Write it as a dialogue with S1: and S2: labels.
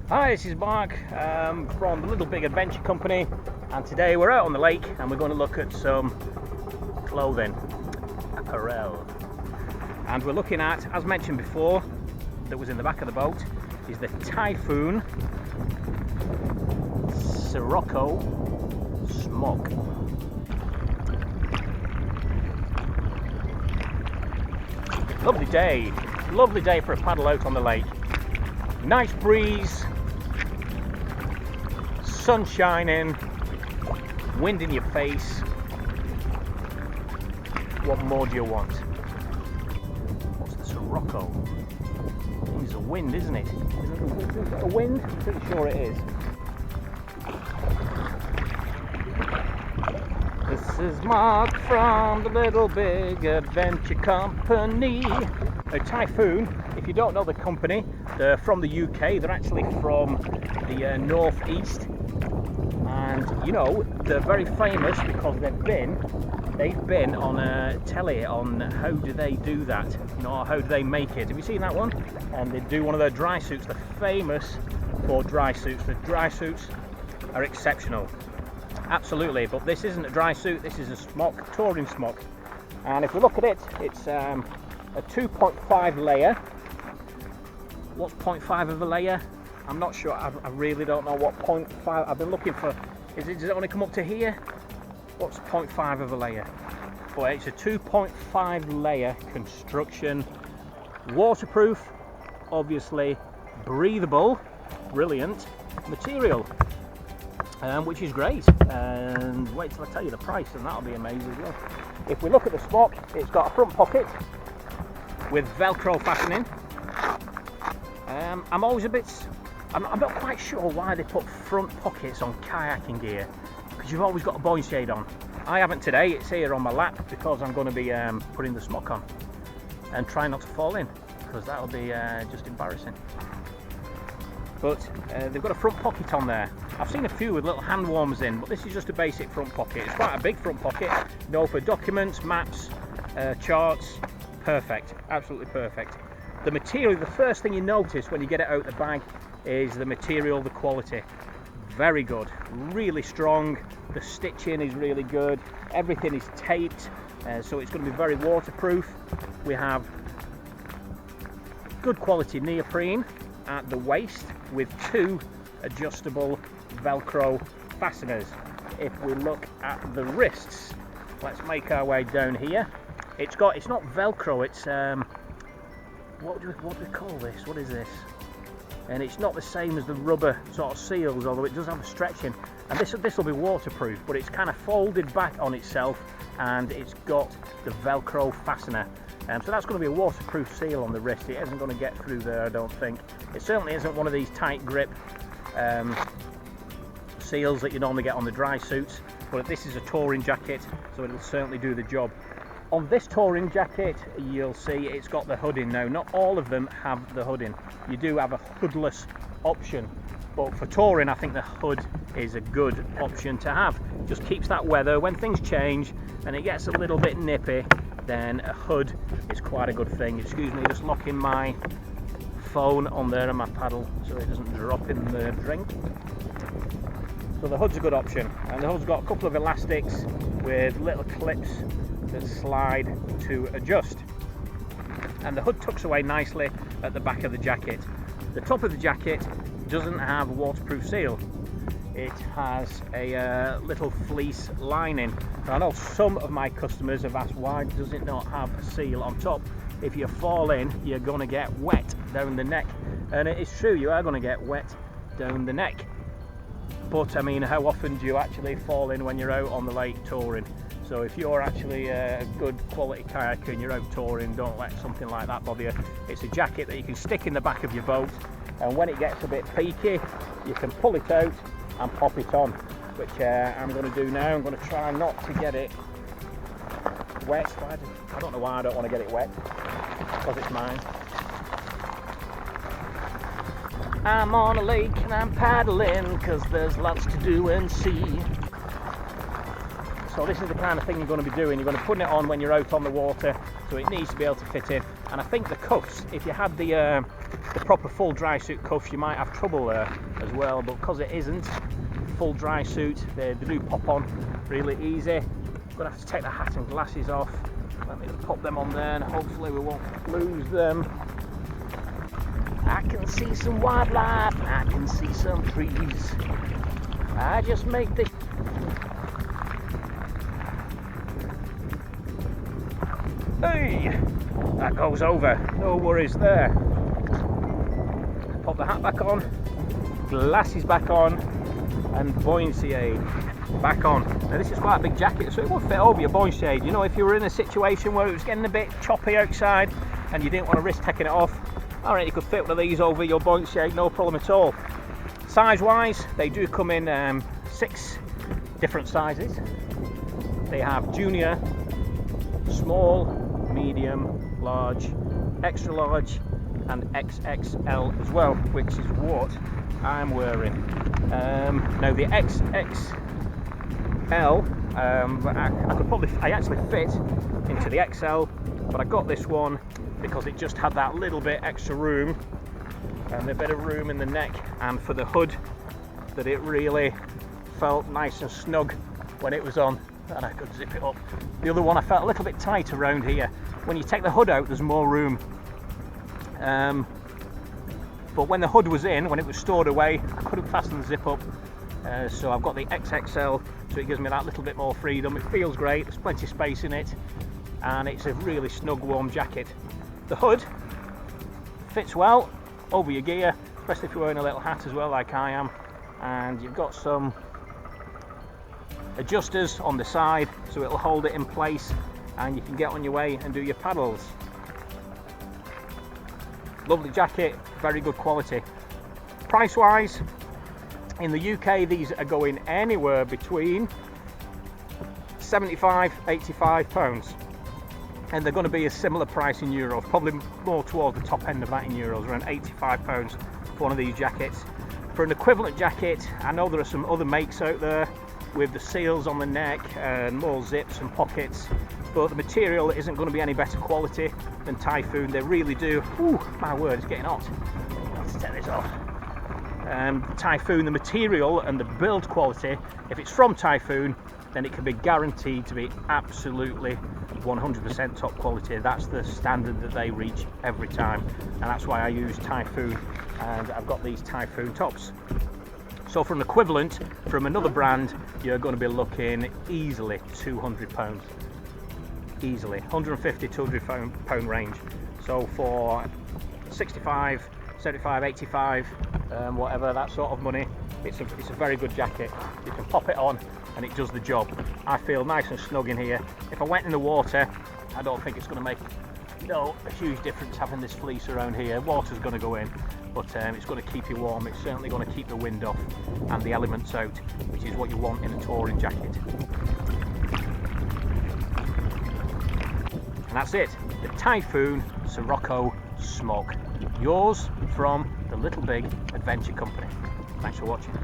S1: Hi, this is Mark from the Little Big Adventure Company, and today we're out on the lake and we're going to look at some clothing, apparel. And we're looking at, as mentioned before, that was in the back of the boat, is the Typhoon Sirocco smock. Lovely day for a paddle out on the lake. Nice breeze, sun shining, wind in your face. What more do you want? What's the Sirocco? It's a wind, isn't it? Is it a wind? I'm pretty sure it is. This is Mark from the Little Big Adventure Company. Now, Typhoon, if you don't know the company, they're from the UK. They're actually from the northeast, and you know they're very famous because they've been on telly on how do they do that, you know, how do they make it. Have you seen that one? And they do one of their dry suits. They're famous for dry suits. The dry suits are exceptional, absolutely. But this isn't a dry suit. This is a smock, touring smock. And if we look at it, it's a 2.5 layer. What's 0.5 of a layer? I'm not sure. I really don't know what 0.5. I've been looking for. Does it only come up to here? What's 0.5 of a layer? But it's a 2.5 layer construction, waterproof, obviously breathable, brilliant material, which is great. And wait till I tell you the price, and that'll be amazing as well. If we look at the smock, it's got a front pocket with Velcro fastening. I'm always I'm not quite sure why they put front pockets on kayaking gear, because you've always got a buoy shade on. I haven't today. It's here on my lap because I'm going to be putting the smock on and try not to fall in, because that'll be just embarrassing. But they've got a front pocket on there. I've seen a few with little hand warmers in, but this is just a basic front pocket. It's quite a big front pocket, you know, for documents, maps, charts. Perfect, absolutely perfect. The material, the first thing you notice when you get it out of the bag is the material, the quality. Very good, really strong. The stitching is really good. Everything is taped, so it's going to be very waterproof. We have good quality neoprene at the waist with 2 adjustable Velcro fasteners. If we look at the wrists, let's make our way down here. It's not Velcro, it's what do we call this? What is this? And it's not the same as the rubber sort of seals, although it does have a stretching. And this will be waterproof, but it's kind of folded back on itself, and it's got the Velcro fastener. So that's going to be a waterproof seal on the wrist. It isn't going to get through there, I don't think. It certainly isn't one of these tight grip seals that you normally get on the dry suits, but this is a touring jacket, so it'll certainly do the job. On this touring jacket, you'll see it's got the hood in now. Not all of them have the hood in. You do have a hoodless option, but for touring, I think the hood is a good option to have. Just keeps that weather. When things change and it gets a little bit nippy, then a hood is quite a good thing. Excuse me, just locking my phone on there and my paddle so it doesn't drop in the drink. So the hood's a good option, and the hood's got a couple of elastics with little clips that slide to adjust, and the hood tucks away nicely at the back of the jacket. The top of the jacket doesn't have a waterproof seal. It has a little fleece lining. Now, I know some of my customers have asked, why does it not have a seal on top? If you fall in, you're going to get wet down the neck, and it is true, you are going to get wet down the neck. But I mean, how often do you actually fall in when you're out on the lake touring? So if you're actually a good quality kayaker and you're out touring, don't let something like that bother you. It's a jacket that you can stick in the back of your boat, and when it gets a bit peaky, you can pull it out and pop it on, which I'm going to do now. I'm going to try not to get it wet. I don't know why I don't want to get it wet, because it's mine. I'm on a lake and I'm paddling because there's lots to do and see. So this is the kind of thing you're going to be doing. You're going to put it on when you're out on the water, so it needs to be able to fit in. And I think the cuffs, if you had the proper full dry suit cuffs, you might have trouble there as well, but because it isn't full dry suit, they do pop on really easy. I'm gonna have to take the hat and glasses off. Let me pop them on there and hopefully we won't lose them. I can see some wildlife, I can see some trees. I just make this. Hey, that goes over, no worries there. Pop the hat back on, glasses back on, and buoyancy aid back on. Now this is quite a big jacket, so it would fit over your buoyancy aid. You know, if you were in a situation where it was getting a bit choppy outside and you didn't want to risk taking it off, alright, you could fit one of these over your buoyancy aid, no problem at all. Size wise, they do come in 6 different sizes. They have junior, small, medium, large, extra large and XXL as well, which is what I'm wearing. Now the XXL, I actually fit into the XL, but I got this one because it just had that little bit extra room and a bit of room in the neck, and for the hood that it really felt nice and snug when it was on, and I could zip it up. The other one I felt a little bit tight around here. When you take the hood out, there's more room, but when the hood was in, when it was stored away, I couldn't fasten the zip up, so I've got the XXL, so it gives me that little bit more freedom. It feels great, there's plenty of space in it, and it's a really snug warm jacket. The hood fits well over your gear, especially if you're wearing a little hat as well like I am, and you've got some adjusters on the side so it'll hold it in place and you can get on your way and do your paddles. Lovely jacket, very good quality. Price wise, in the UK these are going anywhere between £75–85, and they're going to be a similar price in euros, probably more towards the top end of that in euros, around £85 for one of these jackets. For an equivalent jacket, I know there are some other makes out there with the seals on the neck and more zips and pockets, but the material isn't going to be any better quality than Typhoon. They really do. Ooh, my word, it's getting hot. Let's take this off. Typhoon, the material and the build quality, if it's from Typhoon, then it can be guaranteed to be absolutely 100% top quality. That's the standard that they reach every time, and that's why I use Typhoon, and I've got these Typhoon tops. So for an equivalent from another brand, you're going to be looking easily £200, easily 150 to £200 range. So for 65, 75, 85, whatever, that sort of money, it's a very good jacket. You can pop it on and it does the job. I feel nice and snug in here. If I went in the water, I don't think it's going to make a huge difference having this fleece around here. Water's going to go in, but it's going to keep you warm. It's certainly going to keep the wind off and the elements out, which is what you want in a touring jacket. And that's it, the Typhoon Sirocco smock. Yours from the Little Big Adventure Company. Thanks for watching.